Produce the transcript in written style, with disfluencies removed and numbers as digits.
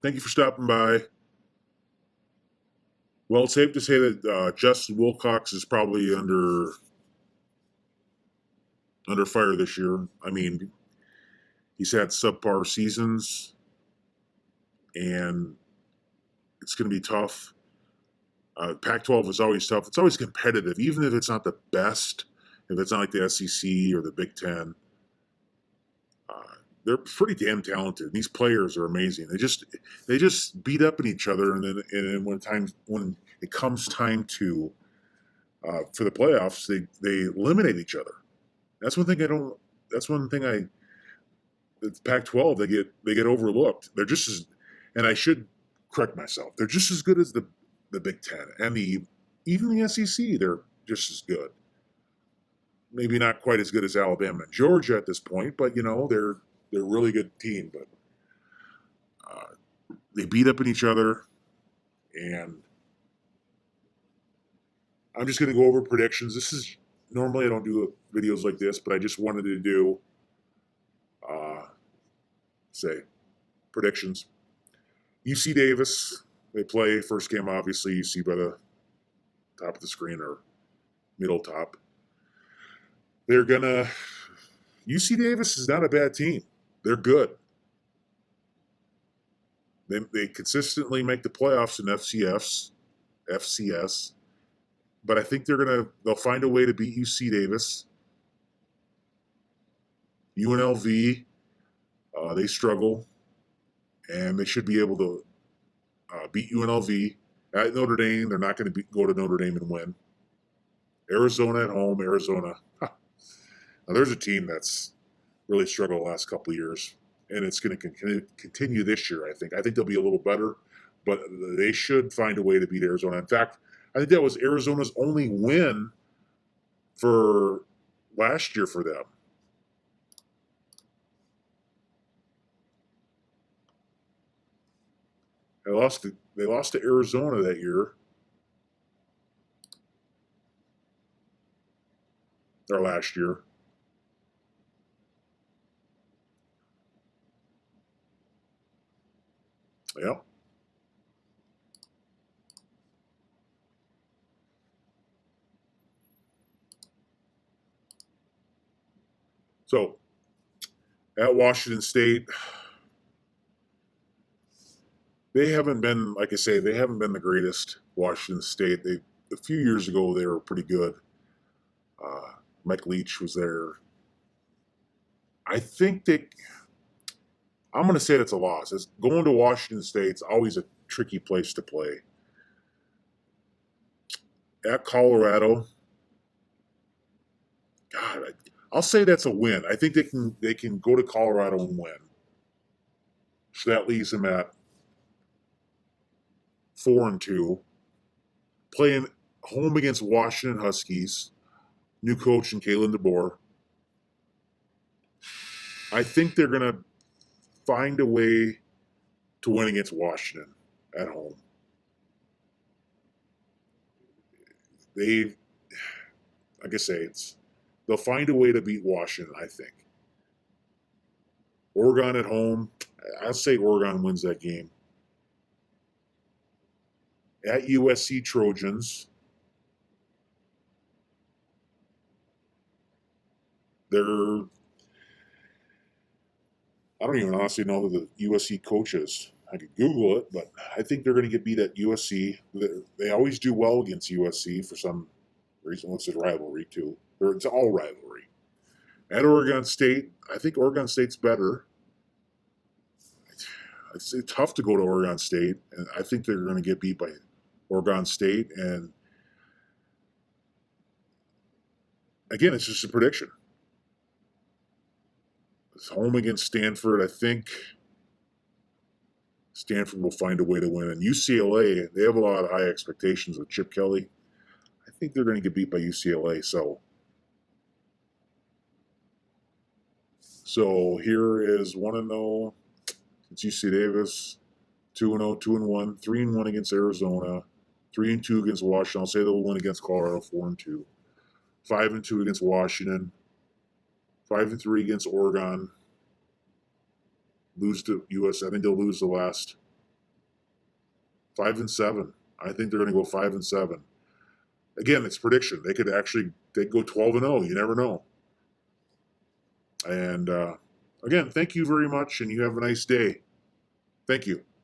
Thank you for stopping by. Well, it's safe to say that Justin Wilcox is probably under fire this year. I mean, he's had subpar seasons, and it's going to be tough. Pac-12 is always tough. It's always competitive, even if it's not the best. If it's not like the SEC or the Big Ten, they're pretty damn talented. These players are amazing. They just beat up at each other, and then when it comes time to for the playoffs, they eliminate each other. That's one thing I don't. That's one thing I. The Pac-12 they get overlooked. They're just as, and I should correct myself. They're just as good as the Big Ten and even the SEC. They're just as good. Maybe not quite as good as Alabama and Georgia at this point, but they're a really good team. But they beat up at each other, and I'm just going to go over predictions. This is normally I don't do videos like this, but I just wanted to do say predictions. UC Davis, they play first game. Obviously, you see by the top of the screen or middle top. They're gonna. UC Davis is not a bad team. They're good. They consistently make the playoffs in FCS, but I think they'll find a way to beat UC Davis. UNLV, they struggle, and they should be able to beat UNLV at Notre Dame. They're not going to go to Notre Dame and win. Arizona at home. Arizona. Now there's a team that's really struggled the last couple of years, and it's going to continue this year. I think they'll be a little better, but they should find a way to beat Arizona. In fact, I think that was Arizona's only win for last year for them. They lost to Arizona that year, or last year. Yeah. So at Washington State, they haven't been, like I say, they haven't been the greatest. Washington State. A few years ago they were pretty good. Mike Leach was there. I think they. I'm going to say that's a loss. Going to Washington State's always a tricky place to play. At Colorado, God, I'll say that's a win. I think they can go to Colorado and win. So that leaves them at 4-2, playing home against Washington Huskies. New coach and Kalen DeBoer. I think they're going to find a way to win against Washington at home. They, like I say, they'll find a way to beat Washington, I think. Oregon at home, I'll say Oregon wins that game. At USC Trojans, they're, I don't even honestly know who the USC coach is. I could Google it, but I think they're going to get beat at USC. They always do well against USC for some reason. What's the rivalry too? Or it's all rivalry. At Oregon State, I think Oregon State's better. It's tough to go to Oregon State, and I think they're going to get beat by Oregon State. And again, it's just a prediction. It's home against Stanford. I think Stanford will find a way to win. And UCLA, they have a lot of high expectations with Chip Kelly. I think they're going to get beat by UCLA. So here is 1-0. It's UC Davis, 2-0, 2-1, 3-1 against Arizona, 3-2 against Washington. I'll say they'll win against Colorado, 4-2, 5-2 against Washington, 5-3 against Oregon. Lose to US. I think they'll lose the last 5-7. I think they're going to go 5-7. Again, it's prediction. They go 12-0. You never know. And again, thank you very much, and you have a nice day. Thank you.